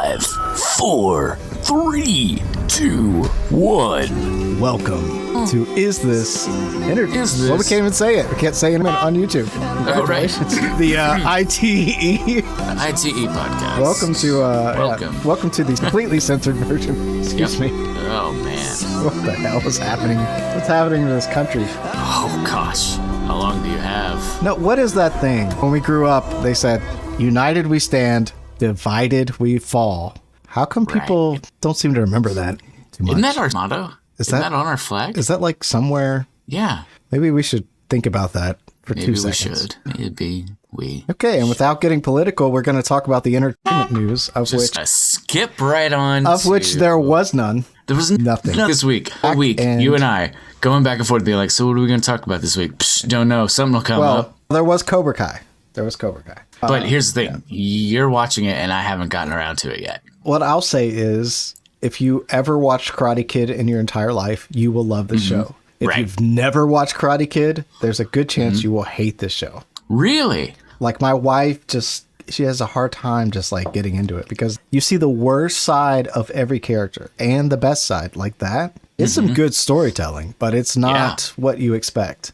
5, 4, 3, 2, 1. Welcome to Is This? Is This? Well, we can't even say it. We can't say it on YouTube. Oh, right. The ITE. ITE podcast. Welcome to the completely censored version. Excuse me. Oh, man. What the hell is happening? What's happening to this country? Oh, gosh. How long do you have? No, what is that thing? When we grew up, they said, united we stand, divided we fall. How come people don't seem to remember that too much? Isn't that our motto? Isn't that on our flag? Is that like somewhere? Yeah. Maybe we should think about that for Maybe 2 seconds. Maybe we. Okay, and without getting political, we're going to talk about the entertainment news, of which skip right on. Which there was none. There was nothing this week. A week. You and I going back and forth, being like, so what are we going to talk about this week? Psh, don't know. Something will come up. There was Cobra Kai. But here's the thing. Yeah. You're watching it, and I haven't gotten around to it yet. What I'll say is, if you ever watched Karate Kid in your entire life, you will love this show. If you've never watched Karate Kid, there's a good chance you will hate this show. Really? Like, my wife she has a hard time just like getting into it because you see the worst side of every character and the best side like that. It's some good storytelling, but it's not what you expect.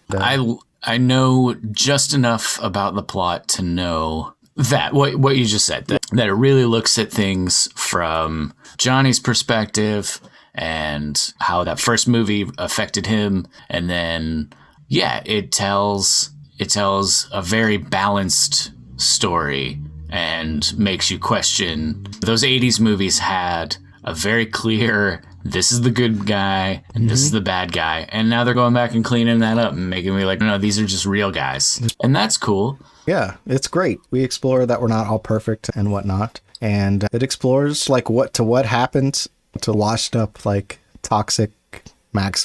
I know just enough about the plot to know that what you just said, that it really looks at things from Johnny's perspective and how that first movie affected him. And then, it tells a very balanced story and makes you question. Those 80s movies had a very clear, this is the good guy and this is the bad guy. And now they're going back and cleaning that up and making me like, no, these are just real guys. And that's cool. Yeah, it's great. We explore that we're not all perfect and whatnot. And it explores like what happens to washed up like toxic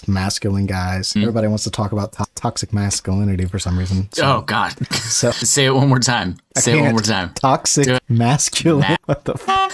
masculine guys. Everybody wants to talk about toxic masculinity for some reason. So, oh God. So say it one more time. Toxic masculine.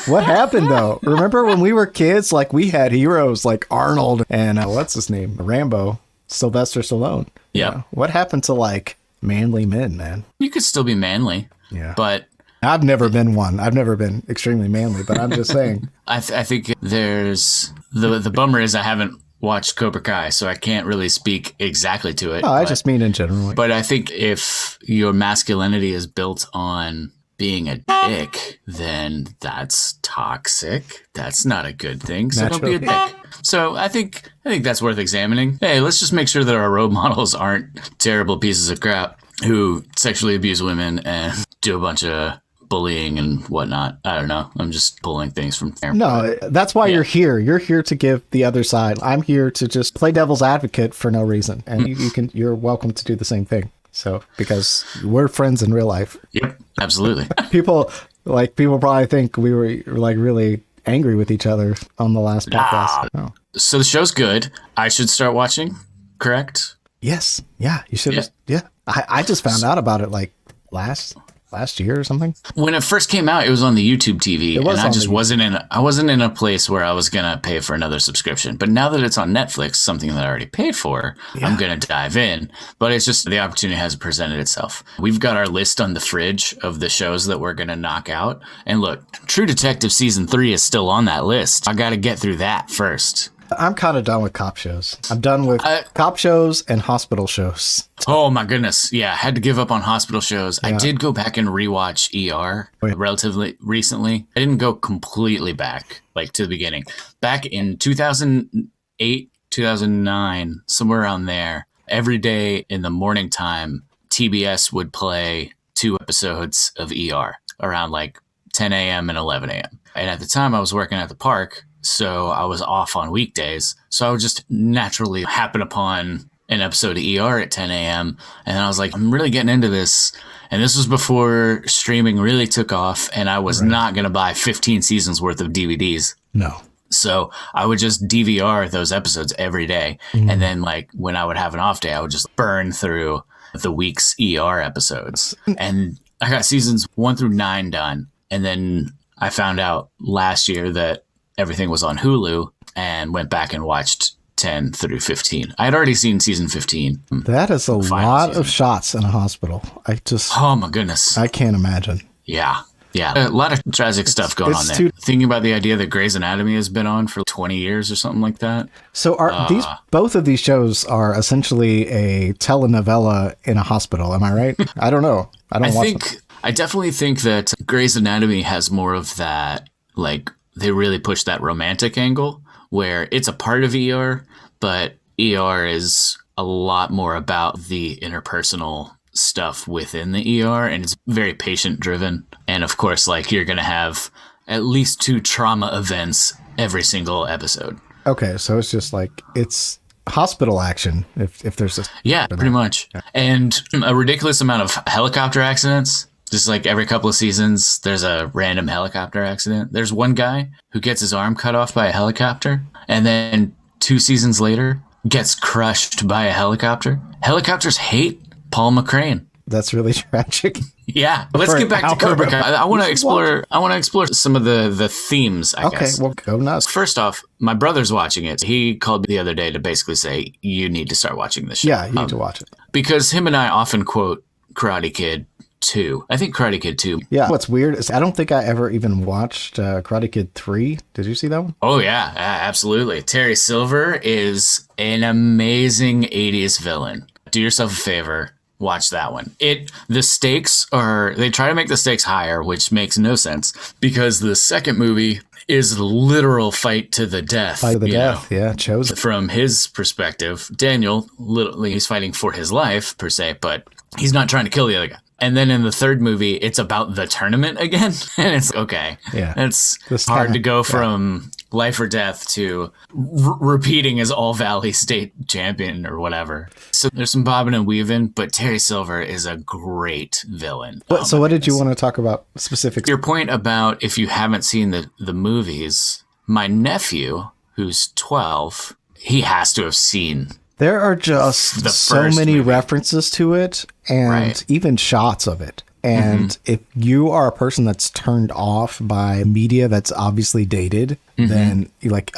What happened though? Remember when we were kids, like we had heroes like Arnold and what's his name? Rambo, Sylvester Stallone. Yeah. What happened to like manly men, man? You could still be manly. Yeah. But I've never been one. I've never been extremely manly, but I'm just saying. I think there's the bummer is I haven't watched Cobra Kai, so I can't really speak exactly to it. I just mean in general. But I think if your masculinity is built on being a dick, then that's toxic. That's not a good thing. So don't be a dick. So I think that's worth examining. Hey, let's just make sure that our role models aren't terrible pieces of crap who sexually abuse women and do a bunch of bullying and whatnot. I don't know. I'm just pulling things from there. No, that's why you're here. You're here to give the other side. I'm here to just play devil's advocate for no reason. And you're welcome to do the same thing. So, because we're friends in real life. Yep, absolutely. People probably think we were like really angry with each other on the last podcast. Oh. So the show's good. I should start watching, correct? Yes. Yeah, you should. Yeah. I just found out about it like last year or something. When it first came out, it was on the YouTube TV, and I just wasn't in a place where I was gonna pay for another subscription. But now that it's on Netflix, something that I already paid for, I'm gonna dive in. But it's just the opportunity hasn't presented itself. We've got our list on the fridge of the shows that we're gonna knock out. And look, True Detective season 3 is still on that list. I got to get through that first. I'm kind of done with cop shows. I'm done with cop shows and hospital shows. Oh my goodness. Yeah, I had to give up on hospital shows. Yeah. I did go back and rewatch ER relatively recently. I didn't go completely back, like to the beginning. Back in 2008, 2009, somewhere around there, every day in the morning time, TBS would play 2 episodes of ER around like 10 a.m. and 11 a.m. And at the time I was working at the park, so I was off on weekdays. So I would just naturally happen upon an episode of ER at 10 a.m. And I was like, I'm really getting into this. And this was before streaming really took off. And I was not going to buy 15 seasons worth of DVDs. No. So I would just DVR those episodes every day. And then like when I would have an off day, I would just burn through the week's ER episodes. And I got seasons 1 through 9 done. And then I found out last year that everything was on Hulu and went back and watched 10 through 15. I had already seen season 15. That is a lot of shots in a hospital. Oh my goodness. I can't imagine. Yeah. Yeah, a lot of tragic stuff going on there. Thinking about the idea that Grey's Anatomy has been on for 20 years or something like that. So are both of these shows are essentially a telenovela in a hospital, am I right? I don't know. I definitely think that Grey's Anatomy has more of that, like, they really push that romantic angle where it's a part of ER, but ER is a lot more about the interpersonal stuff within the ER, and it's very patient driven. And of course, like, you're going to have at least 2 trauma events every single episode. Okay, so it's just like, it's hospital action if there's a... Yeah, pretty much. Yeah. And a ridiculous amount of helicopter accidents. Just like every couple of seasons, there's a random helicopter accident. There's one guy who gets his arm cut off by a helicopter, and then 2 seasons later, gets crushed by a helicopter. Helicopters hate Paul McCrane. That's really tragic. Yeah. Let's get back to Cobra Kai. I want to explore some of the themes, I guess. Okay, well, go nuts. First off, my brother's watching it. He called me the other day to basically say, you need to start watching this show. Yeah, you need to watch it. Because him and I often quote Karate Kid 2. I think Karate Kid 2. Yeah. What's weird is I don't think I ever even watched Karate Kid 3. Did you see that one? Oh, yeah, absolutely. Terry Silver is an amazing 80s villain. Do yourself a favor. Watch that one. The stakes they try to make the stakes higher, which makes no sense because the second movie is a literal fight to the death. Fight to the death, yeah, chosen. From his perspective, Daniel, literally, he's fighting for his life, per se, but he's not trying to kill the other guy. And then in the third movie, it's about the tournament again. And it's okay. Yeah. It's hard to go from life or death to repeating as All Valley State champion or whatever. So there's some bobbing and weaving, but Terry Silver is a great villain. So what did you want to talk about specifically? Your point about if you haven't seen the movies, my nephew, who's 12, he has to have seen. There are just so many references to it and even shots of it. And if you are a person that's turned off by media that's obviously dated, then you're like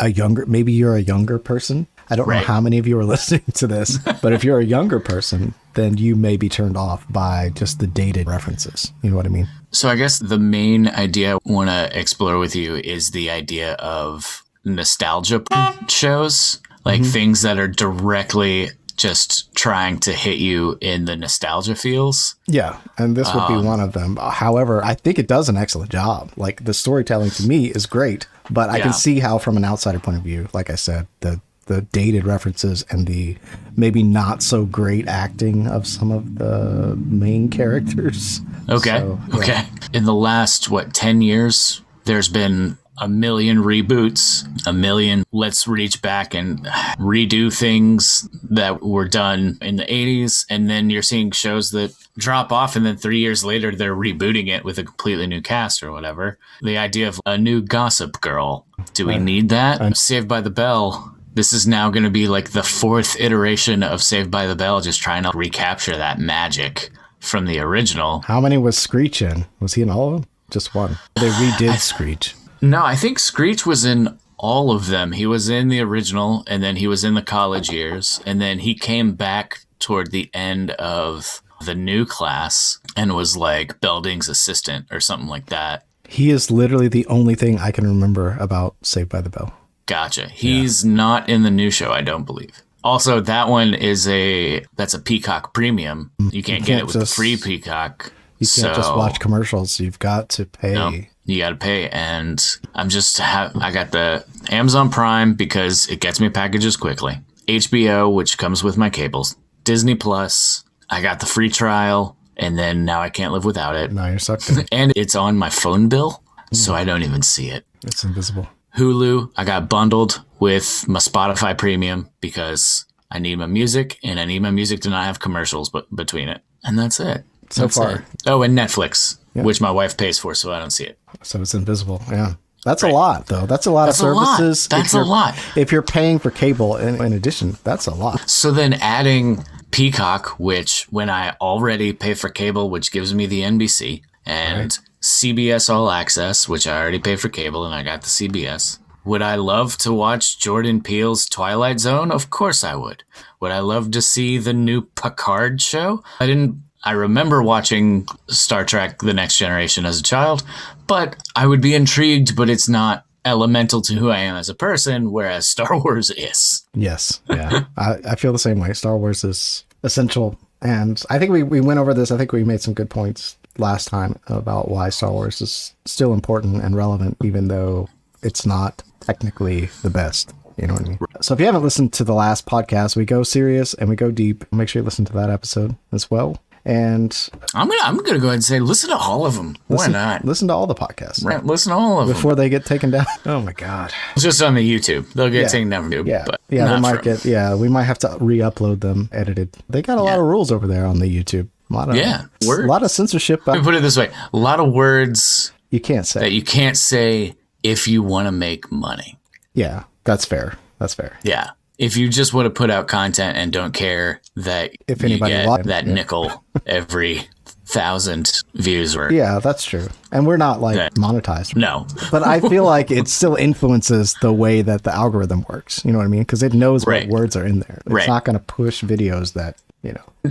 maybe you're a younger person. I don't know how many of you are listening to this, but if you're a younger person, then you may be turned off by just the dated references. You know what I mean? So I guess the main idea I want to explore with you is the idea of nostalgia shows. Like things that are directly just trying to hit you in the nostalgia feels. Yeah, and this would be one of them. However, I think it does an excellent job. Like, the storytelling to me is great, but I can see how from an outsider point of view, like I said, the dated references and the maybe not so great acting of some of the main characters. Okay. So, yeah. Okay. In the last, 10 years, there's been a million reboots, a million let's reach back and redo things that were done in the 80s. And then you're seeing shows that drop off and then 3 years later, they're rebooting it with a completely new cast or whatever. The idea of a new Gossip Girl. Do we need that? Saved by the Bell. This is now going to be like the 4th iteration of Saved by the Bell, just trying to recapture that magic from the original. How many was Screech in? Was he in all of them? Just one. They redid Screech. No, I think Screech was in all of them. He was in the original, and then he was in the college years, and then he came back toward the end of the new class and was like Belding's assistant or something like that. He is literally the only thing I can remember about Saved by the Bell. Gotcha. He's not in the new show, I don't believe. Also, that one that's a Peacock Premium. You can't get it with the free Peacock. You can't just watch commercials. You've got to pay. No. You got to pay, and I got the Amazon Prime because it gets me packages quickly. HBO, which comes with my cables. Disney Plus, I got the free trial, and then now I can't live without it. Now you're sucked in. And it's on my phone bill, so I don't even see it. It's invisible. Hulu, I got bundled with my Spotify Premium because I need my music, and I need my music to not have commercials between it. And that's it. So far. Oh, and Netflix, which my wife pays for, so I don't see it. So it's invisible. Yeah. That's a lot, though. That's a lot of services. That's a lot. If you're paying for cable in addition, that's a lot. So then adding Peacock, which when I already pay for cable, which gives me the NBC, and CBS All Access, which I already pay for cable, and I got the CBS. Would I love to watch Jordan Peele's Twilight Zone? Of course I would. Would I love to see the new Picard show? I didn't I remember watching Star Trek The Next Generation as a child, but I would be intrigued, but it's not elemental to who I am as a person, whereas Star Wars is. Yes. Yeah. I feel the same way. Star Wars is essential. And I think we went over this. I think we made some good points last time about why Star Wars is still important and relevant, even though it's not technically the best. You know what I mean? So if you haven't listened to the last podcast, we go serious and we go deep. Make sure you listen to that episode as well. And I'm gonna go ahead and say, listen to all of them. Why not? Listen to all the podcasts. Right, listen to all of them before they get taken down. Oh my God! It's just on the YouTube. They'll get taken down from YouTube. Yeah, but they might get. Yeah, we might have to re-upload them edited. They got a lot of rules over there on the YouTube. A lot of censorship. Let me put it this way: a lot of words you can't say that you can't say if you want to make money. Yeah, that's fair. That's fair. Yeah. If you just want to put out content and don't care that if anybody you get that nickel every 1,000 views, yeah, that's true. And we're not like monetized. No, but I feel like it still influences the way that the algorithm works. You know what I mean? Because it knows what words are in there. It's not going to push videos that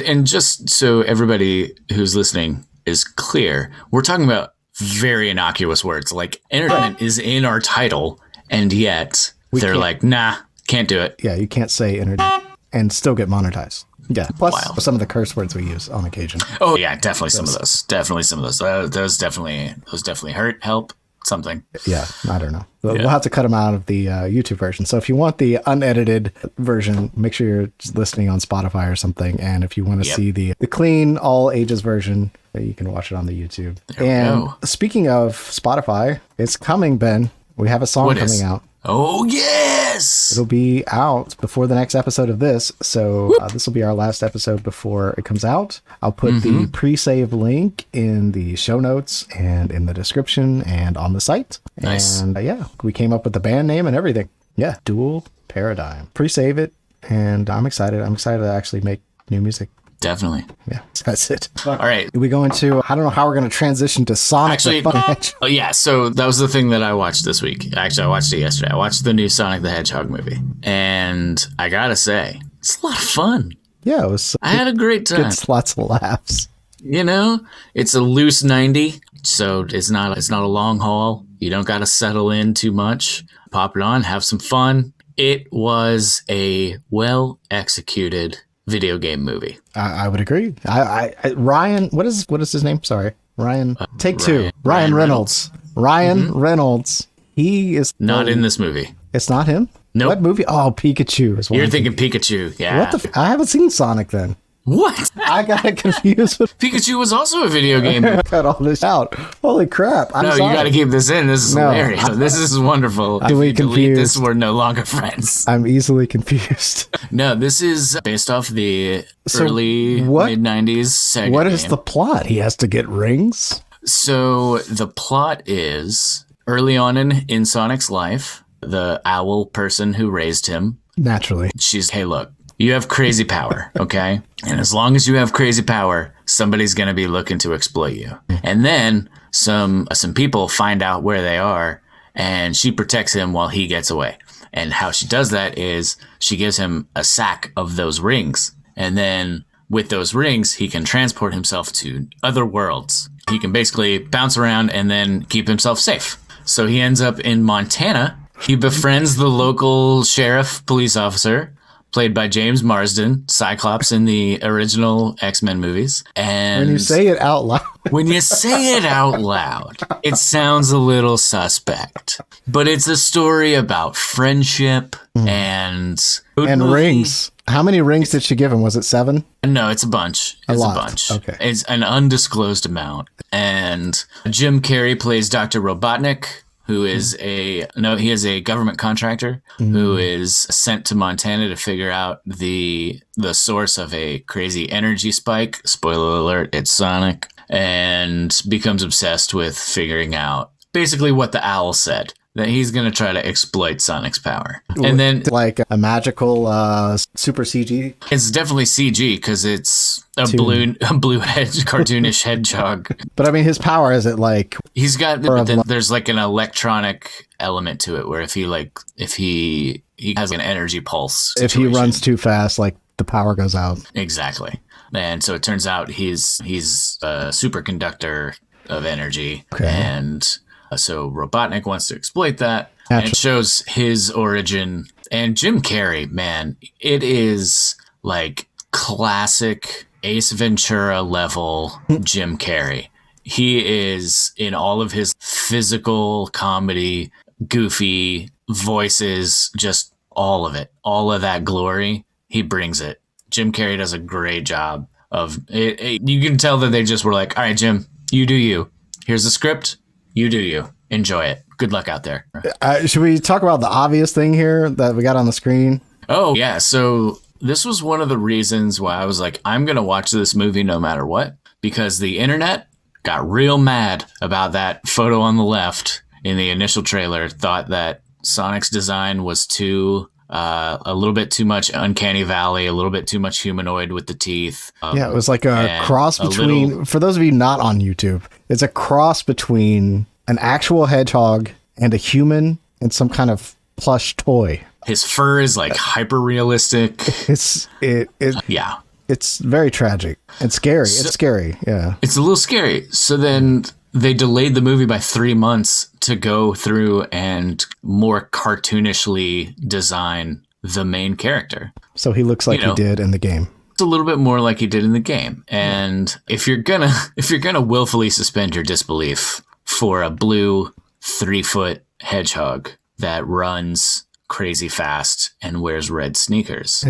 And just so everybody who's listening is clear, we're talking about very innocuous words. Like entertainment is in our title, and yet they're like, nah. Can't do it. Yeah, you can't say internet and still get monetized. Yeah. Plus some of the curse words we use on occasion. Oh yeah, definitely some of those. Definitely some of those. Those definitely hurt, help, something. Yeah, I don't know. We'll have to cut them out of the YouTube version. So if you want the unedited version, make sure you're listening on Spotify or something. And if you want to see the clean all ages version, you can watch it on the YouTube. And speaking of Spotify, it's coming, Ben. We have a song coming out. Oh, yes! It'll be out before the next episode of this. So this will be our last episode before it comes out. I'll put the pre-save link in the show notes and in the description and on the site. Nice. And we came up with the band name and everything. Yeah, Dual Paradigm. Pre-save it. And I'm excited. I'm excited to actually make new music. Definitely. Yeah, that's it. All right. We go into, I don't know how we're going to transition to Sonic the Hedgehog. Oh, yeah. So that was the thing that I watched this week. Actually, I watched it yesterday. I watched the new Sonic the Hedgehog movie. And I got to say, it's a lot of fun. Yeah, it was. I had a great time. It's lots of laughs. It's a loose 90. So it's not a long haul. You don't got to settle in too much. Pop it on, have some fun. It was a well-executed video game movie. I would agree. Ryan, what is his name? Sorry, Ryan. Take two. Ryan Reynolds. Ryan Reynolds. He is not in this movie. It's not him. Nope. What movie? Oh, Pikachu. You're thinking Pikachu. Yeah. What I haven't seen Sonic then. What? I got it confused with Pikachu was also a video game. Cut all this out. Holy crap. You got to keep this in. This is hilarious. This is wonderful. If we delete this, we're no longer friends. I'm easily confused. No, this is based off the early mid-90s Sega What is the plot? He has to get rings? So the plot is early on in Sonic's life, the owl person who raised him. Naturally. She's, hey, look. You have crazy power, okay? And as long as you have crazy power, somebody's going to be looking to exploit you. And then some people find out where they are, and she protects him while he gets away. And how she does that is she gives him a sack of those rings. And then with those rings, he can transport himself to other worlds. He can basically bounce around and then keep himself safe. So he ends up in Montana. He befriends the local sheriff police officer, played by James Marsden, Cyclops in the original X-Men movies. And when you say it out loud, it sounds a little suspect. But it's a story about friendship and rings. How many rings did she give him? Was it 7? No, it's a bunch. It's a bunch. Okay. It's an undisclosed amount. And Jim Carrey plays Dr. Robotnik, who is he is a government contractor who is sent to Montana to figure out the source of a crazy energy spike. Spoiler alert, it's Sonic. And becomes obsessed with figuring out basically what the owl said, that he's going to try to exploit Sonic's power. And then like a magical super CG. It's definitely CG because it's a blue cartoonish hedgehog. But I mean, his power is it like he's got there's like an electronic element to it where if he has an energy pulse situation. If he runs too fast, like the power goes out. Exactly. And so it turns out he's a superconductor of energy. Okay. And so Robotnik wants to exploit that. Naturally. And it shows his origin. And Jim Carrey, man, it is like classic Ace Ventura level Jim Carrey. He is in all of his physical comedy, goofy voices, just all of it, all of that glory. He brings it. Jim Carrey does a great job of it. You can tell that they just were like, all right, Jim, you do you. Here's the script. You do you. Enjoy it. Good luck out there. Should we talk about the obvious thing here that we got on the screen? Oh, yeah. So this was one of the reasons why I was like, I'm going to watch this movie no matter what, because the internet got real mad about that photo on the left in the initial trailer, thought that Sonic's design was a little bit too much Uncanny Valley, a little bit too much humanoid with the teeth. Yeah, it was like a cross between, for those of you not on YouTube, it's a cross between an actual hedgehog and a human and some kind of plush toy. His fur is like hyper realistic. Yeah. It's very tragic and scary. It's scary. Yeah. It's a little scary. So then they delayed the movie by 3 months to go through and more cartoonishly design the main character. So he looks like he did in the game. It's a little bit more like he did in the game. And if you're gonna willfully suspend your disbelief for a blue 3-foot hedgehog that runs crazy fast and wears red sneakers,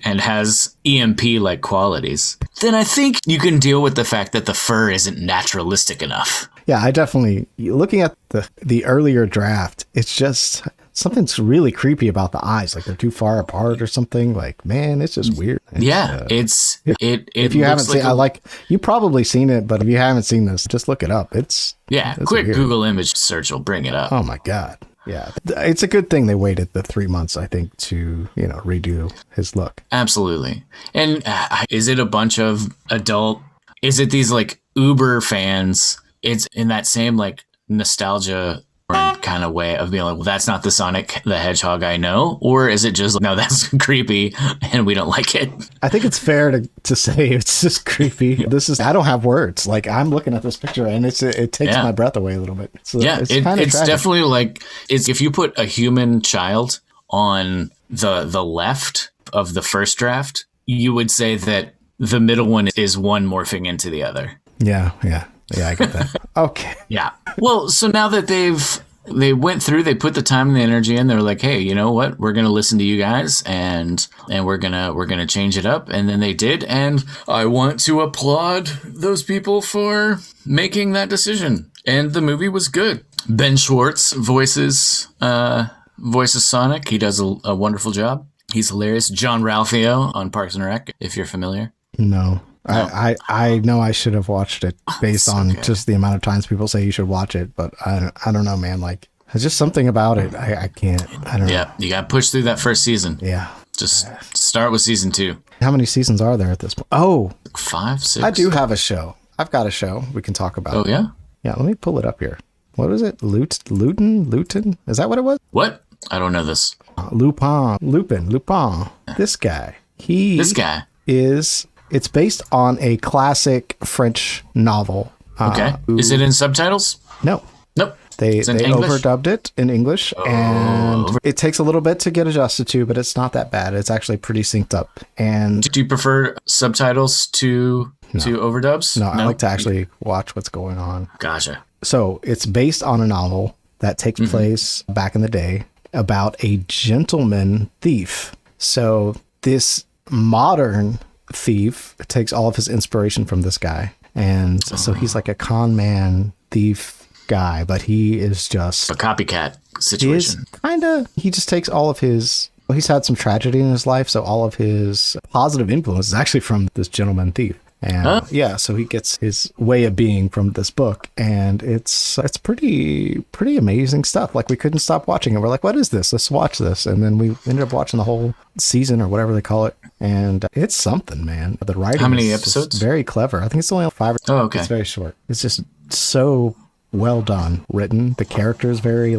and has EMP-like qualities, then I think you can deal with the fact that the fur isn't naturalistic enough. Yeah, I definitely, looking at the earlier draft, it's just something's really creepy about the eyes, like they're too far apart or something. Like, man, it's just weird. Yeah, if you haven't seen, you've probably seen it, but if you haven't seen this, just look it up. It's quick weird. Google image search will bring it up. Oh my God. Yeah, it's a good thing they waited the 3 months, I think, to, redo his look. Absolutely. And is it a bunch of is it these like Uber fans? It's in that same like nostalgia kind of way of being like, well, that's not the Sonic the Hedgehog I know. Or is it just like, no, that's creepy and we don't like it? I think it's fair to say it's just creepy. I don't have words. Like, I'm looking at this picture and it takes my breath away a little bit. So it's definitely like, if you put a human child on the left of the first draft, you would say that the middle one is one morphing into the other. Yeah, I get that. Okay. Yeah. Well, so now that they went through, they put the time and the energy in, they're like, hey, you know what? We're going to listen to you guys and we're going to change it up. And then they did. And I want to applaud those people for making that decision. And the movie was good. Ben Schwartz voices Sonic. He does a wonderful job. He's hilarious. John Ralphio on Parks and Rec, if you're familiar. No. I know I should have watched it based on just the amount of times people say you should watch it, but I don't know, man. Like, there's just something about it. I can't. I don't know. Yeah, you got to push through that first season. Yeah. Just start with season 2. How many seasons are there at this point? Oh, 5, 6. I do have a show. I've got a show we can talk about. Oh, yeah? Yeah, let me pull it up here. What is it? Luton? Is that what it was? What? I don't know this. Lupin. This guy. It's based on a classic French novel. Okay. Is it in subtitles? No. Nope. They overdubbed it in English, and it takes a little bit to get adjusted to, but it's not that bad. It's actually pretty synced up. And do you prefer subtitles to overdubs? No, I like to actually watch what's going on. Gotcha. So it's based on a novel that takes place back in the day about a gentleman thief. So this modern thief takes all of his inspiration from this guy, and so he's like a con man thief guy, but he is just a copycat situation. He just takes all of his, he's had some tragedy in his life, so all of his positive influence is actually from this gentleman thief. And so he gets his way of being from this book, and it's pretty amazing stuff. Like, we couldn't stop watching it. We're like, what is this? Let's watch this. And then we ended up watching the whole season or whatever they call it. And it's something, man. The writing, how many episodes? Very clever. I think it's only 5 or 6. Oh, okay. It's very short. It's just so well done, written. The character is very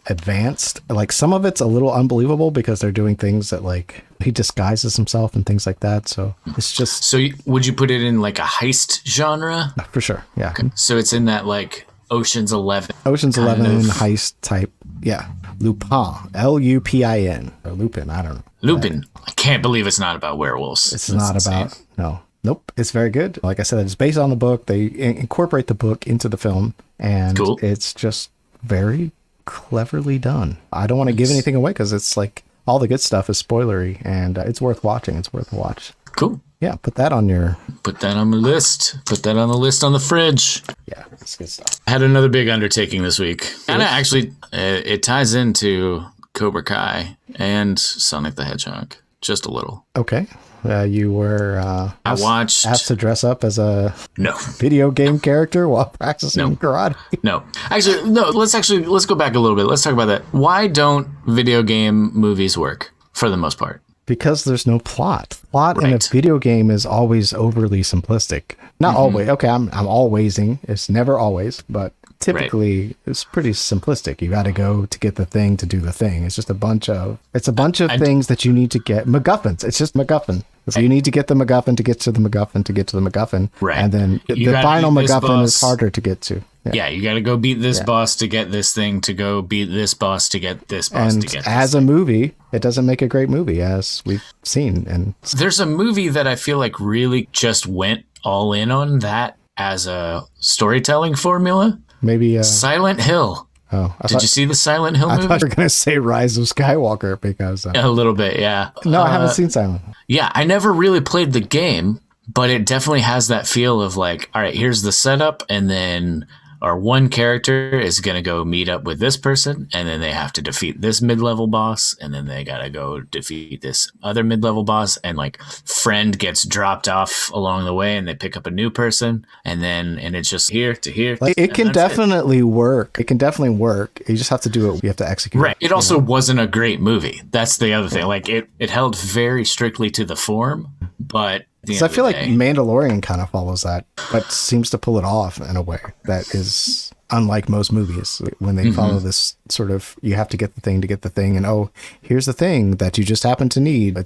advanced. Like some of it's a little unbelievable because they're doing things that like he disguises himself and things like that. So it's just. So would you put it in like a heist genre? For sure. Yeah. Okay. So it's in that like Ocean's 11. Ocean's 11 heist type. Yeah. Lupin. Lupin. Or Lupin. I don't know. Lupin. I can't believe it's not about werewolves. It's not about. No. Nope. It's very good. Like I said, it's based on the book. They incorporate the book into the film. And it's just very cleverly done. I don't want to give anything away because it's like all the good stuff is spoilery and it's worth watching. It's worth a watch. Cool. Yeah, put that on the list. Put that on the list on the fridge. Yeah, it's good stuff. I had another big undertaking this week. And actually, it ties into Cobra Kai and Sonic the Hedgehog. Just a little. Okay. You were asked to dress up as a video game character while practicing karate. No. Actually, no. Let's go back a little bit. Let's talk about that. Why don't video game movies work for the most part? Because there's no plot. Plot in a video game is always overly simplistic. Not always. Okay, I'm alwaysing. It's never always, but typically it's pretty simplistic. You got to go to get the thing to do the thing. It's just a bunch of things that you need to get. MacGuffins. It's just MacGuffin. So you need to get the MacGuffin to get to the MacGuffin to get to the MacGuffin. Right. And then the final MacGuffin is harder to get to. Yeah, you got to go beat this boss to get this thing, to go beat this boss to get this boss to get this as a movie, it doesn't make a great movie, as we've seen. And there's a movie that I feel like really just went all in on that as a storytelling formula. Maybe Silent Hill. Oh, did you see the Silent Hill movie? I thought you were going to say Rise of Skywalker because... a little bit, yeah. No, I haven't seen Silent Hill. Yeah, I never really played the game, but it definitely has that feel of like, all right, here's the setup, and then our one character is going to go meet up with this person, and then they have to defeat this mid-level boss, and then they got to go defeat this other mid-level boss, and like friend gets dropped off along the way, and they pick up a new person, and it's just here to here. Like, it can definitely work. It can definitely work. You just have to do it. You have to execute. Right. It also wasn't a great movie. That's the other thing. Like it held very strictly to the form, but so I feel like Mandalorian kind of follows that, but seems to pull it off in a way that is unlike most movies when they follow this sort of, you have to get the thing to get the thing. And, here's the thing that you just happen to need.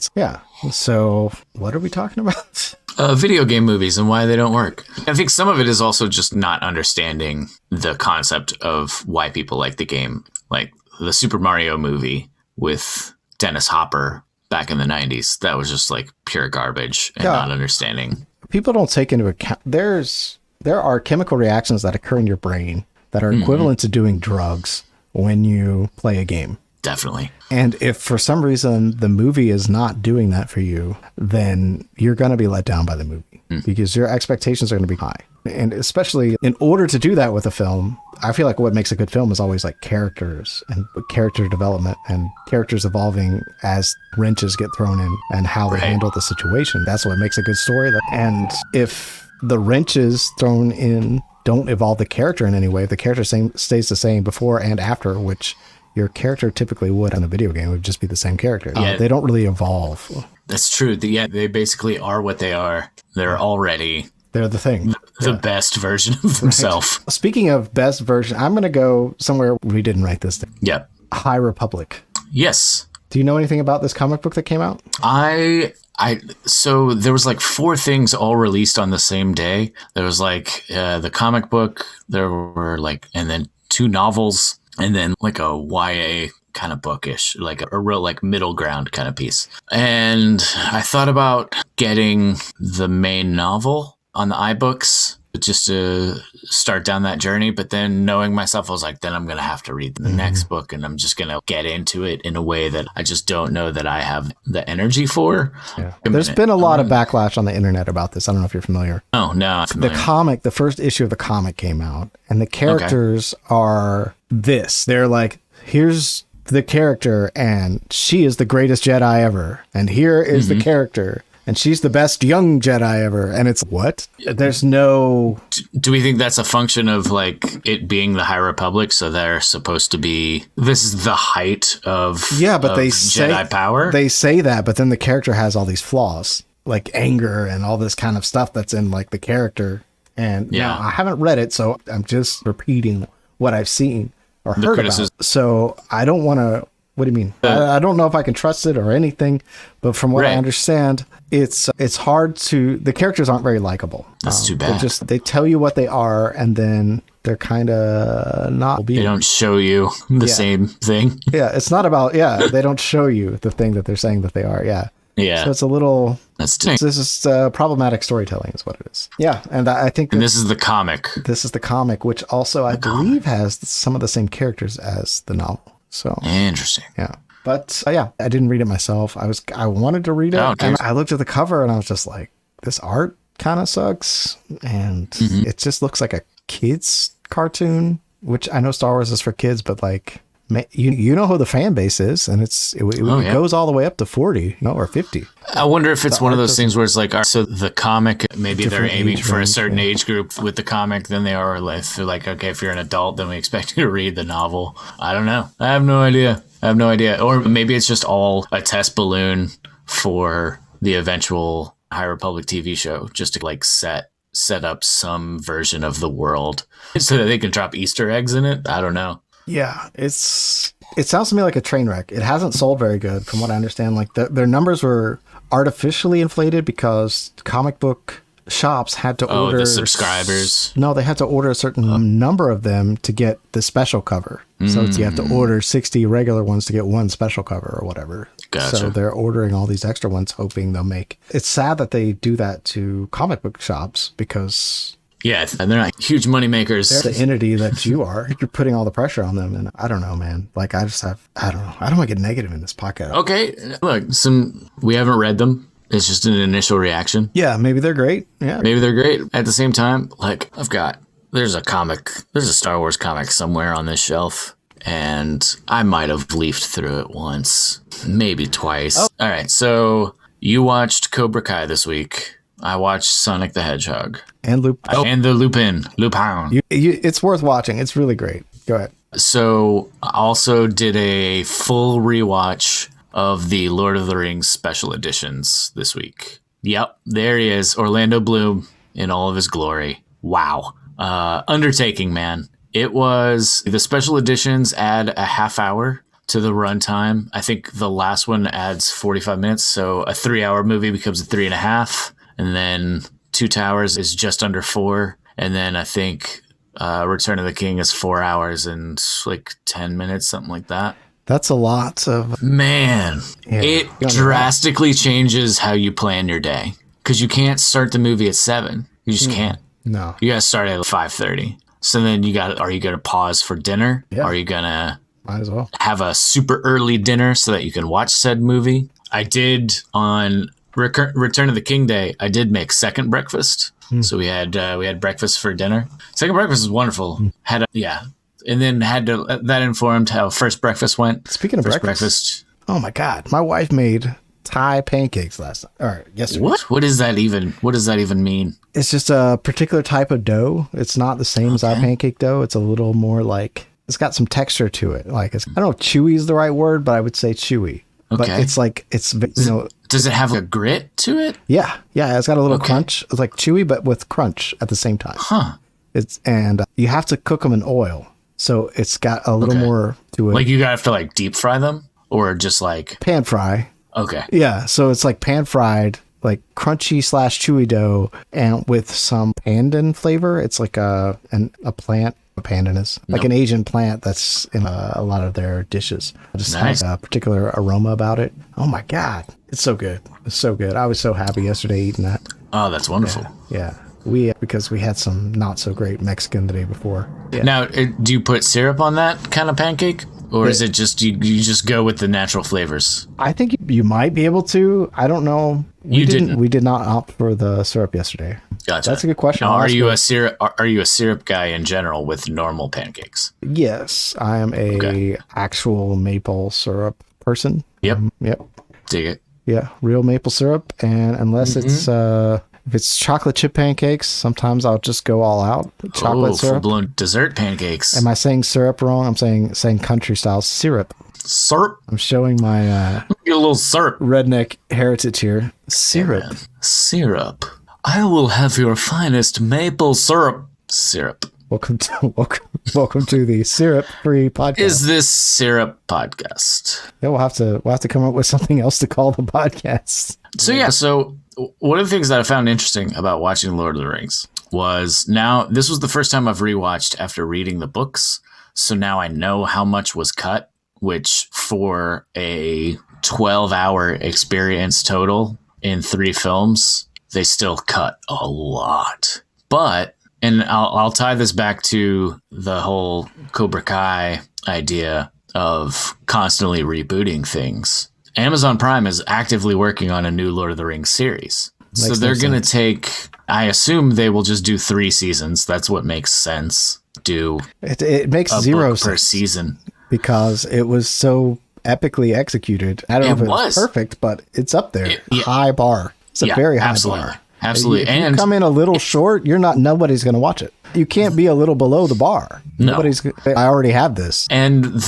So what are we talking about? Video game movies and why they don't work. I think some of it is also just not understanding the concept of why people like the game. Like the Super Mario movie with Dennis Hopper back in the 90s, that was just like pure garbage and not understanding. People don't take into account there are chemical reactions that occur in your brain that are equivalent to doing drugs when you play a game. Definitely. And if for some reason the movie is not doing that for you, then you're going to be let down by the movie because your expectations are going to be high. And especially in order to do that with a film, I feel like what makes a good film is always like characters and character development and characters evolving as wrenches get thrown in and how they handle the situation. That's what makes a good story. And if the wrenches thrown in don't evolve the character in any way, if the character stays the same before and after, which your character typically would on a video game, would just be the same character. They don't really evolve. That's true. They basically are what they are. They're the thing. The best version of themselves. Right. Speaking of best version, I'm going to go somewhere we didn't write this down. Yeah. High Republic. Yes. Do you know anything about this comic book that came out? So there was like 4 things all released on the same day. There was like the comic book, there were like, and then 2 novels, and then like a YA kind of bookish, like a real like middle ground kind of piece. And I thought about getting the main novel on the iBooks just to start down that journey. But then knowing myself, I was like, then I'm going to have to read the next book, and I'm just going to get into it in a way that I just don't know that I have the energy for. Yeah. There's been a lot of backlash on the internet about this. I don't know if you're familiar. Oh, no. The first issue of the comic came out, and the characters are this. They're like, here's the character, and she is the greatest Jedi ever. And here is the character. And she's the best young Jedi ever. And it's what? There's no... Do we think that's a function of like it being the High Republic? So they're supposed to be... This is the height of they Jedi power? They say that, but then the character has all these flaws. Like anger and all this kind of stuff that's in like the character. And now I haven't read it, so I'm just repeating what I've seen. or heard about. So I don't want to. What do you mean? I don't know if I can trust it or anything, but from what I understand, it's hard to. The characters aren't very likable. That's too bad. They tell you what they are, and then they're kind of not. They don't show you the same thing. Yeah, it's not about. Yeah, they don't show you the thing that they're saying that they are. Yeah. Yeah. So it's a little. This is problematic storytelling, is what it is. Yeah, and I think. And this is the comic. This is the comic, which also I believe has some of the same characters as the novel. So interesting. Yeah. But I didn't read it myself. I wanted to read it, and I looked at the cover, and I was just like, this art kind of sucks, and it just looks like a kid's cartoon. Which I know Star Wars is for kids, but like. You know who the fan base is, and it goes all the way up to 40, or 50. I wonder if it's one of those things where it's like, so the comic, maybe they're aiming for a certain age group with the comic than they are. If they're like, okay, if you're an adult, then we expect you to read the novel. I don't know. I have no idea. Or maybe it's just all a test balloon for the eventual High Republic TV show, just to like set up some version of the world so that they can drop Easter eggs in it. I don't know. Yeah, it sounds to me like a train wreck. It hasn't sold very good, from what I understand. Like their numbers were artificially inflated because comic book shops had to order the subscribers. No, they had to order a certain number of them to get the special cover. So you have to order 60 regular ones to get one special cover or whatever. Gotcha. So they're ordering all these extra ones, hoping they'll make. It's sad that they do that to comic book shops because. Yeah, and they're not huge money makers. They're the entity that you are. You're putting all the pressure on them. And I don't know, man. Like, I don't know. I don't want to get negative in this podcast. Okay. Look, we haven't read them. It's just an initial reaction. Yeah, maybe they're great. Yeah. Maybe they're great. At the same time, like, there's a Star Wars comic somewhere on this shelf. And I might have leafed through it once, maybe twice. Oh. All right. So you watched Cobra Kai this week. I watched Sonic the Hedgehog. And Lupin. And the Lupin. It's worth watching. It's really great. Go ahead. So I also did a full rewatch of the Lord of the Rings special editions this week. Yep, there he is. Orlando Bloom in all of his glory. Wow. Undertaking, man. It was, the special editions add a half hour to the runtime. I think the last one adds 45 minutes. So a 3-hour movie becomes a 3.5. And then Two Towers is just under 4. And then I think Return of the King is 4 hours and like 10 minutes, something like that. That's a lot of... Man, it drastically changes how you plan your day. Because you can't start the movie at 7. You just can't. No. You got to start at 5:30. So then are you going to pause for dinner? Yeah. Are you going to might as well have a super early dinner so that you can watch said movie? I did on... Return of the King Day, I did make second breakfast. So we had breakfast for dinner. Second breakfast was wonderful. And then that informed how first breakfast went. Speaking of breakfast, oh my God, my wife made Thai pancakes last night. All right, yesterday. What does that even mean? It's just a particular type of dough. It's not the same as our pancake dough. It's a little more like, it's got some texture to it. Like I don't know if chewy is the right word, but I would say chewy. Okay. But it's like, does it have a grit to it? Yeah. It's got a little crunch. It's like chewy, but with crunch at the same time. Huh. And you have to cook them in oil. So it's got a little more to it. Like you have to like deep fry them or just like pan fry. Okay. Yeah. So it's like pan fried, like crunchy / chewy dough and with some pandan flavor. It's like a plant. A pandan is like an Asian plant that's in a lot of their dishes. It just has a particular aroma about it. Oh my God. It's so good. It's so good. I was so happy yesterday eating that. Oh, that's wonderful. Yeah. Because we had some not so great Mexican the day before. Yeah. Now, do you put syrup on that kind of pancake? Or is it just, you just go with the natural flavors? I think you might be able to. I don't know. We did not opt for the syrup yesterday. Gotcha. That's a good question. Now, are you a syrup guy in general with normal pancakes? Yes, I am a actual maple syrup person. Yep. Yep. Dig it. Yeah, real maple syrup. And unless it's if it's chocolate chip pancakes, sometimes I'll just go all out. Chocolate syrup. Full-blown dessert pancakes. Am I saying syrup wrong? I'm saying country style syrup. Syrup? I'm showing my get a little syrup. Redneck heritage here. Syrup. Yeah, syrup. I will have your finest maple syrup. Syrup. welcome to the syrup-free podcast. Is this syrup podcast? Yeah, we'll have to come up with something else to call the podcast. So one of the things that I found interesting about watching Lord of the Rings was this was the first time I've rewatched after reading the books. So now I know how much was cut, which for a 12-hour experience total in 3 films, they still cut a lot. But, and I'll tie this back to the whole Cobra Kai idea of constantly rebooting things. Amazon Prime is actively working on a new Lord of the Rings series. So they're going to take, I assume they will just do 3 seasons. That's what makes sense. It makes zero sense per season. Because it was so epically executed. I don't know if it was perfect, but it's up there. High bar. It's a very high bar. Absolutely. If you come in a little short, nobody's going to watch it. You can't be a little below the bar. No. I already have this. And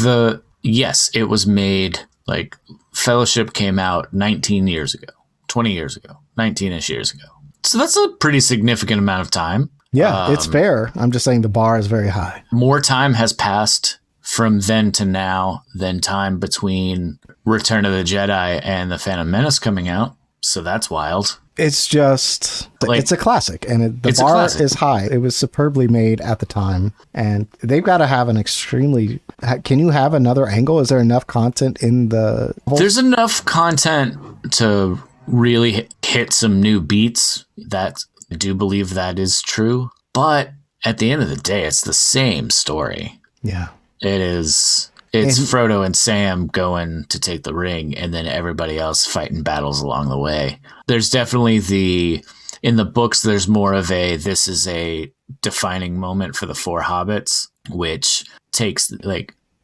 yes, it was made, like, Fellowship came out 19 years ago, 20 years ago, 19-ish years ago. So that's a pretty significant amount of time. Yeah, it's fair. I'm just saying the bar is very high. More time has passed from then to now than time between Return of the Jedi and The Phantom Menace coming out. So that's wild. It's just, it's a classic, and the bar is high. It was superbly made at the time, and they've got to have an extremely... Can you have another angle? Is there enough content in the... There's enough content to really hit some new beats. That I do believe that is true. But at the end of the day, it's the same story. Yeah. It is... It's Frodo and Sam going to take the ring, and then everybody else fighting battles along the way. There's definitely in the books, there's more of this is a defining moment for the 4 hobbits, which takes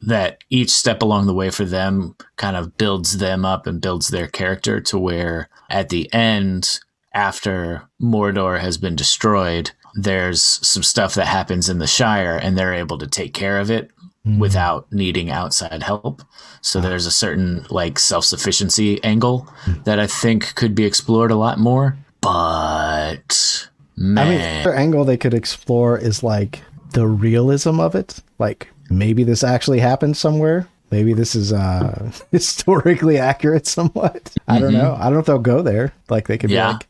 that each step along the way for them kind of builds them up and builds their character to where at the end, after Mordor has been destroyed, there's some stuff that happens in the Shire and they're able to take care of it without needing outside help. So there's a certain self-sufficiency angle that I think could be explored a lot more. But man, the angle they could explore is the realism of it. Maybe this actually happened somewhere. Maybe this is historically accurate somewhat. I don't know. I don't know if they'll go there. They could be I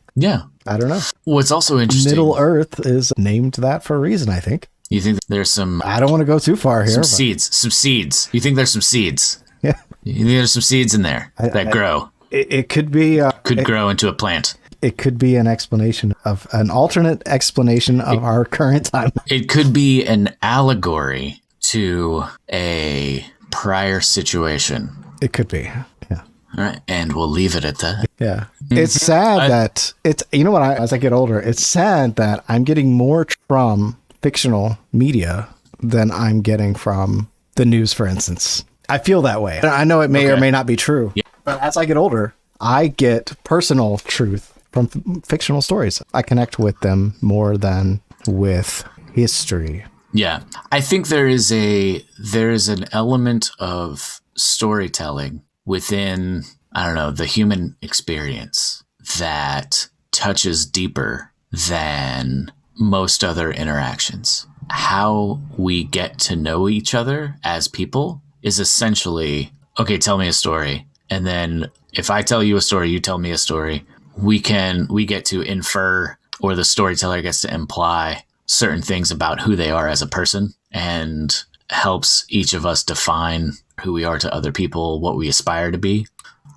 don't know. What's also interesting, Middle Earth is named that for a reason, I think. You think there's some... I don't want to go too far here. Some seeds. You think there's some seeds? Yeah. You think there's some seeds in there that grow? It could be... could grow into a plant. It could be an alternate explanation of our current time. It could be an allegory to a prior situation. It could be, yeah. All right, and we'll leave it at that. Yeah. It's sad that it's... You know what? As I get older, it's sad that I'm getting more from fictional media than I'm getting from the news, for instance. I feel that way. I know it may or may not be true, but as I get older, I get personal truth from fictional stories. I connect with them more than with history. Yeah. I think there is an element of storytelling within, I don't know, the human experience that touches deeper than most other interactions. How we get to know each other as people is essentially, okay, tell me a story. And then if I tell you a story, you tell me a story, we get to infer, or the storyteller gets to imply certain things about who they are as a person, and helps each of us define who we are to other people, what we aspire to be.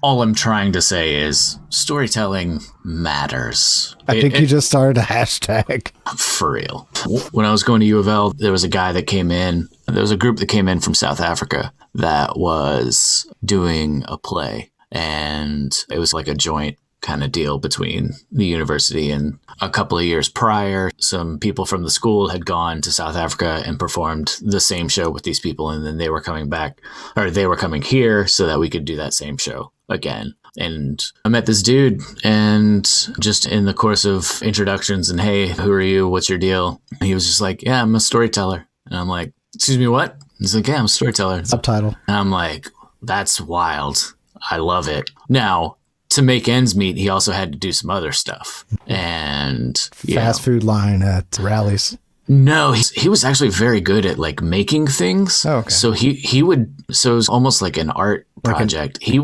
All I'm trying to say is storytelling matters. I think you just started a hashtag. For real. When I was going to U of L, there was a guy that came in. There was a group that came in from South Africa that was doing a play. And it was like a joint kind of deal between the university, and a couple of years prior, some people from the school had gone to South Africa and performed the same show with these people, and then they were coming back, or they were coming here so that we could do that same show again. And I met this dude, and just in the course of introductions and, hey, who are you? What's your deal? And he was just like, yeah, I'm a storyteller. And I'm like, excuse me, what? He's like, yeah, I'm a storyteller. Subtitle. And I'm like, that's wild. I love it. Now, to make ends meet, he also had to do some other stuff. And fast food line at rallies. No, he was actually very good at like making things. Oh, okay. So he would, so it was almost like an art project. He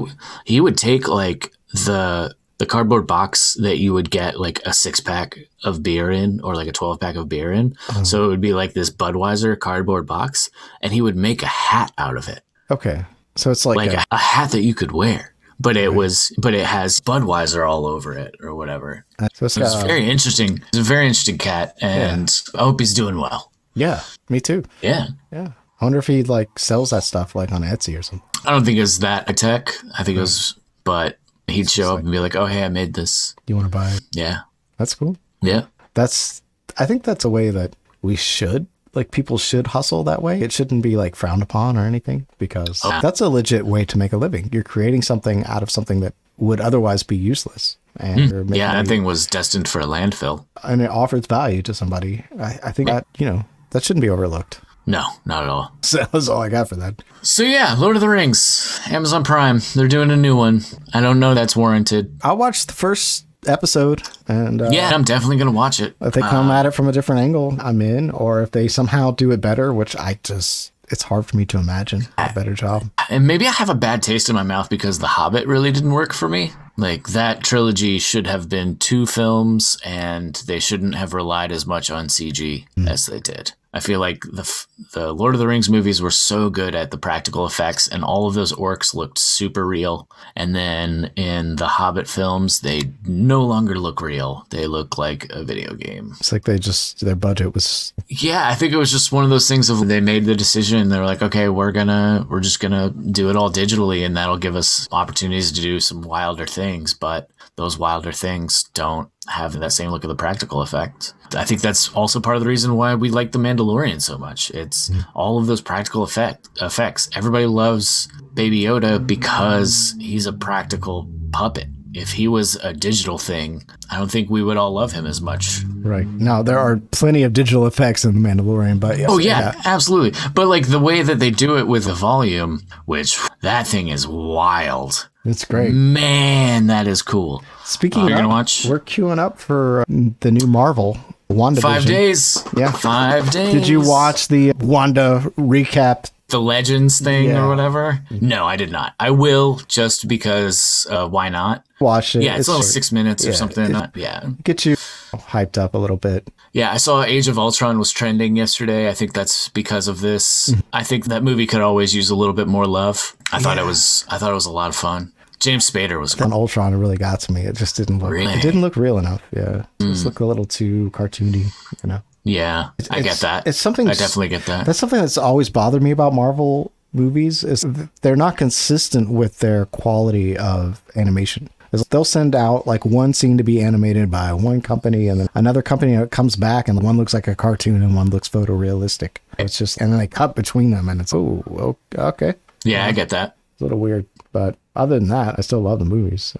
would take like the cardboard box that you would get like a 6-pack of beer in, or like a 12-pack of beer in. So it would be like this Budweiser cardboard box, and he would make a hat out of it. Okay. So it's like a hat that you could wear. But it has Budweiser all over it or whatever. So it's very interesting. It's a very interesting cat, and I hope he's doing well. Yeah, me too. Yeah. Yeah. I wonder if he like sells that stuff like on Etsy or something. I don't think it's that tech. I think it was, but he'd show up and be like, "Oh, hey, I made this. You want to buy it?" Yeah. That's cool. Yeah. I think that's a way that we should, like, people should hustle that way. It shouldn't be like frowned upon or anything, because that's a legit way to make a living. You're creating something out of something that would otherwise be useless. And that thing was destined for a landfill. And it offers value to somebody. I think that, that shouldn't be overlooked. No, not at all. So that's all I got for that. So yeah, Lord of the Rings, Amazon Prime. They're doing a new one. I don't know that's warranted. I watched the first episode, and I'm definitely gonna watch it. If they come at it from a different angle, I'm in. Or if they somehow do it better, which it's hard for me to imagine a better job. And maybe I have a bad taste in my mouth because The Hobbit really didn't work for me. Like, that trilogy should have been 2 films, and they shouldn't have relied as much on CG as they did. I feel like the Lord of the Rings movies were so good at the practical effects, and all of those orcs looked super real. And then in the Hobbit films, they no longer look real. They look like a video game. It's like their budget was... Yeah, I think it was just one of those things of they made the decision and they were like, okay, we're just gonna do it all digitally, and that'll give us opportunities to do some wilder things. But those wilder things don't have that same look of the practical effect. I think that's also part of the reason why we like The Mandalorian so much. It's all of those practical effects. Everybody loves Baby Yoda because he's a practical puppet. If he was a digital thing, I don't think we would all love him as much. Right. Now, there are plenty of digital effects in The Mandalorian, but... Yes, absolutely. But like the way that they do it with the volume, which that thing is wild. It's great. Man, that is cool. Speaking of, we're queuing up for the new Marvel, WandaVision. 5 days. Yeah. 5 days. Did you watch the Wanda recap? The Legends thing or whatever? No, I did not. I will, just because why not? Watch it. Yeah, it's only 6 minutes or something. Get you hyped up a little bit. Yeah, I saw Age of Ultron was trending yesterday. I think that's because of this. I think that movie could always use a little bit more love. I thought it was a lot of fun. James Spader was cool. Ultron, it really got to me. It just didn't look. Really? It didn't look real enough. Yeah, it just looked a little too cartoony. Yeah, I get that. It's something. I definitely get that. That's something that's always bothered me about Marvel movies, is they're not consistent with their quality of animation. They'll send out like one scene to be animated by one company, and then another company comes back, and one looks like a cartoon and one looks photorealistic. It's just, and then they cut between them, and it's okay. Yeah, I get that. It's a little weird, but other than that, I still love the movies.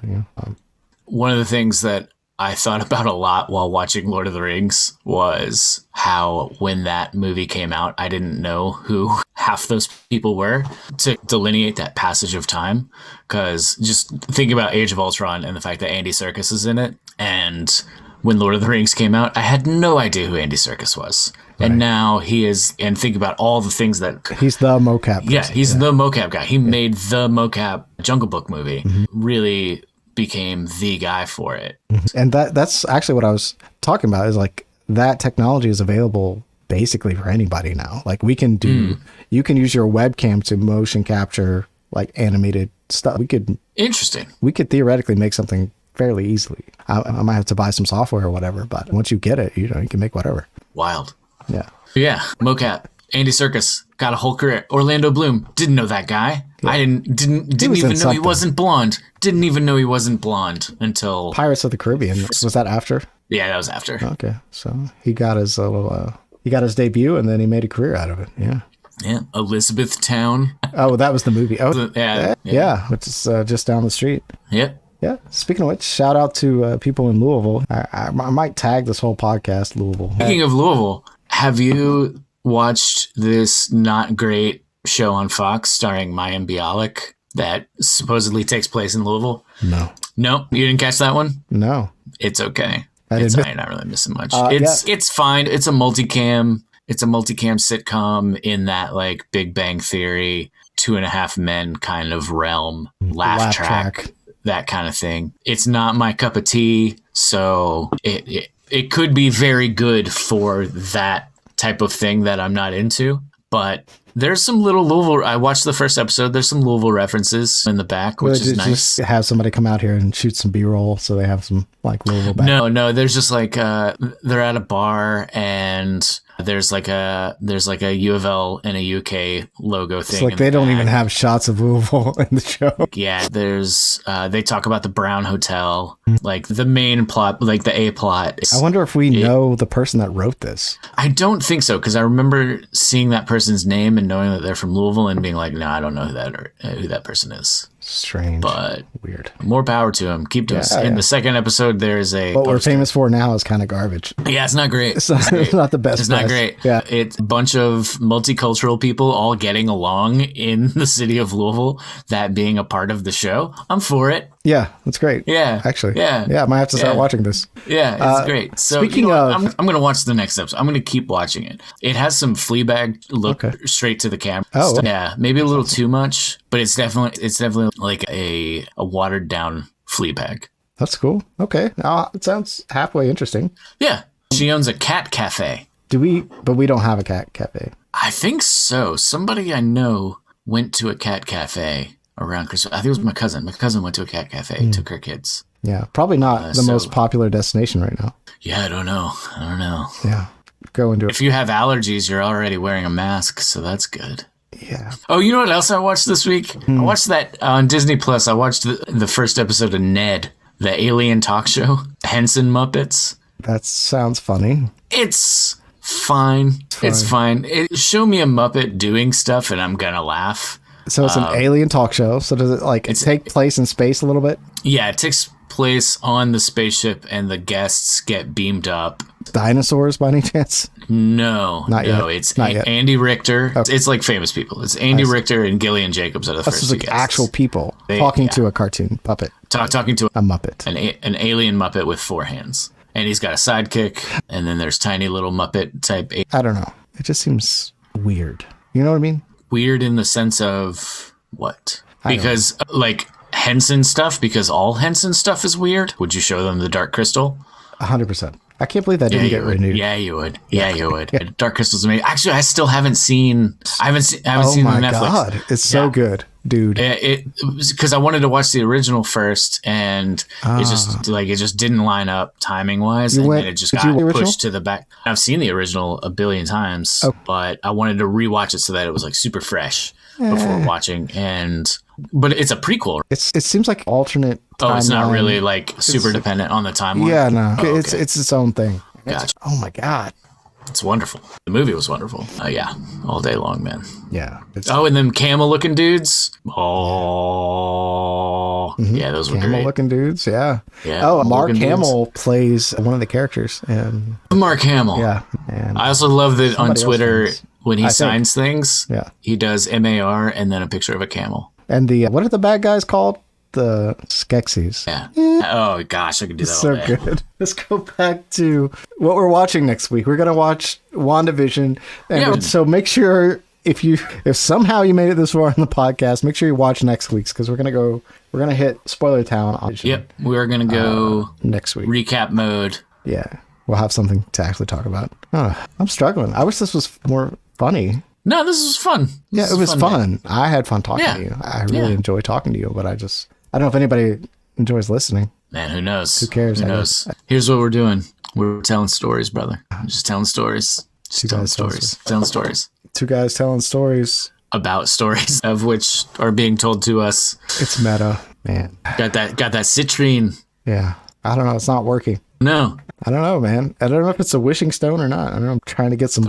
One of the things that I thought about a lot while watching Lord of the Rings was how when that movie came out, I didn't know who half those people were, to delineate that passage of time. Because just think about Age of Ultron and the fact that Andy Serkis is in it. And when Lord of the Rings came out, I had no idea who Andy Serkis was. Right. And now he is, and think about all the things that... He's the mocap person. Yeah, he's the mocap guy. He made the mocap Jungle Book movie. Really became the guy for it. And that's actually what I was talking about, is like that technology is available basically for anybody now. Like we can do, you can use your webcam to motion capture like animated stuff. We could theoretically make something fairly easily. I might have to buy some software or whatever, but once you get it, you can make whatever. Wild. Yeah. Mocap. Andy Serkis got a whole career. Orlando Bloom, didn't know that guy. Yeah. I didn't even know he wasn't blonde. Didn't even know he wasn't blonde until Pirates of the Caribbean. Was that after? Yeah, that was after. Okay, so he got his debut, and then he made a career out of it. Yeah. Elizabethtown. Oh, that was the movie. Oh, yeah. Which is just down the street. Yep. Yeah. Speaking of which, shout out to people in Louisville. I might tag this whole podcast Louisville. Speaking of Louisville, have you watched this not great show on Fox starring Mayim Bialik that supposedly takes place in Louisville? No. You didn't catch that one? No. It's okay. It's not really missing much. It's fine. It's a multicam. It's a multicam sitcom in that like Big Bang Theory, 2.5 Men kind of realm, laugh track, that kind of thing. It's not my cup of tea, so it could be very good for that type of thing that I'm not into, but there's some little Louisville. I watched the first episode. There's some Louisville references in the back, which is nice. Just have somebody come out here and shoot some B-roll, so they have some like Louisville back. No. There's just like they're at a bar and there's like a U of L and a UK logo thing. It's like they don't even have shots of Louisville in the show. Yeah, there's they talk about the Brown Hotel, like the main plot, like the A plot. I wonder if we know the person that wrote this. I don't think so, because I remember seeing that person's name and knowing that they're from Louisville and being like, no, I don't know who that person is. Strange, but weird. More power to him. Keep doing. In the second episode, there's a what we're famous for now is kind of garbage. Yeah, it's not great. It's not the best. It's not great. Yeah, it's a bunch of multicultural people all getting along in the city of Louisville. That being a part of the show, I'm for it. Yeah, that's great. Yeah, actually. Yeah, I might have to start watching this. Yeah, it's great. So speaking of, I'm gonna watch the next episode. I'm gonna keep watching it. It has some Fleabag look straight to the camera. Oh, yeah, maybe a little too much, but it's definitely like a watered down Fleabag. That's cool. Okay, it sounds halfway interesting. Yeah, she owns a cat cafe. But we don't have a cat cafe. I think so. Somebody I know went to a cat cafe around Christmas. I think it was my cousin. My cousin went to a cat cafe, took her kids. Yeah, probably not the most popular destination right now. Yeah, I don't know. Yeah, go into it. If you have allergies, you're already wearing a mask, so that's good. Yeah. Oh, you know what else I watched this week? I watched that on Disney Plus. I watched the first episode of Ned, the alien talk show, Henson Muppets. That sounds funny. It's fine. It's fine. Show me a Muppet doing stuff and I'm gonna laugh. So it's an alien talk show. So does it take place in space a little bit? Yeah, it takes place on the spaceship and the guests get beamed up. Dinosaurs by any chance? No, not yet. It's Andy Richter. Okay. It's like famous people. It's Andy Richter and Gillian Jacobs are the first two guests. Actual people talking to a cartoon puppet. Talking to a Muppet. An alien Muppet with 4 hands. And he's got a sidekick. And then there's tiny little Muppet type. I don't know. It just seems weird. You know what I mean? Weird in the sense of what? Because like Henson stuff, because all Henson stuff is weird. Would you show them the Dark Crystal? 100%. I can't believe that didn't get renewed. Yeah, you would. Yeah, you would. Yeah. Dark Crystal's amazing. Actually, I still haven't seen. I haven't seen it on Netflix. Oh my god, it's so good, dude. It because I wanted to watch the original first, and it just didn't line up timing wise, and then it just got pushed to the back. I've seen the original a billion times, but I wanted to rewatch it so that it was like super fresh before watching. But it's a prequel. It seems like alternate. It's not really like super dependent on the timeline. Yeah, no, it's its own thing. Gotcha. Oh my god, it's wonderful. The movie was wonderful. Yeah, all day long, man. Yeah. And them camel-looking dudes. Oh, yeah, those were great. Camel-looking dudes. Yeah. Yeah. Oh, Mark Hamill plays one of the characters, and Mark Hamill. Yeah. And I also love that on Twitter when he signs things. Yeah. He does MAR and then a picture of a camel. And what are the bad guys called? The Skeksis. Yeah. Oh gosh, I could do that all day. So good. Let's go back to what we're watching next week. We're gonna watch WandaVision, and so make sure if somehow you made it this far in the podcast, make sure you watch next week's, because we're gonna hit spoiler town. Yep, we're gonna go next week. Recap mode. Yeah, we'll have something to actually talk about. I'm struggling. I wish this was more funny. No, this was fun. It was fun. I had fun talking to you. I really enjoy talking to you, but I don't know if anybody enjoys listening. Man, who knows? Who cares? Who knows? Here's what we're doing. We're telling stories, brother. I'm just telling stories. Telling stories. Two guys telling stories. About stories of which are being told to us. It's meta, man. Got that citrine. Yeah. I don't know. It's not working. No. I don't know, man. I don't know if it's a wishing stone or not. I don't know. I'm trying to get some.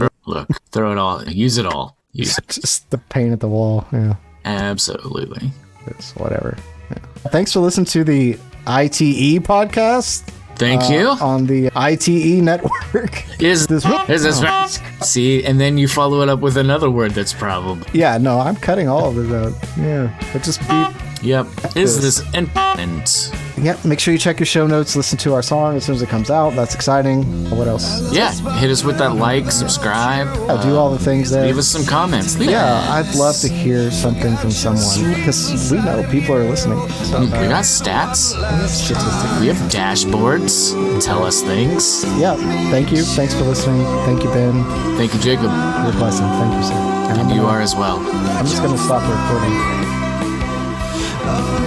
Throw it all. Use it all. Just the paint at the wall. Yeah. Absolutely. It's whatever. Yeah. Thanks for listening to the ITE podcast. Thank you. On the ITE network. Is this right? See, and then you follow it up with another word that's probably. Yeah, no, I'm cutting all of it out. Yeah. But just beep. Yep. Is this important? yeah, make sure you check your show notes. Listen to our song as soon as it comes out. That's exciting. What else? Yeah, hit us with that like, subscribe. Do all the things there. Leave us some comments. Yeah, I'd love to hear something from someone because we know people are listening. So, we got stats. We have dashboards. Tell us things. Yeah, thank you. Thanks for listening. Thank you, Ben. Thank you, Jacob. You're a blessing. Thank you, sir. And you are as well. I'm just going to stop recording.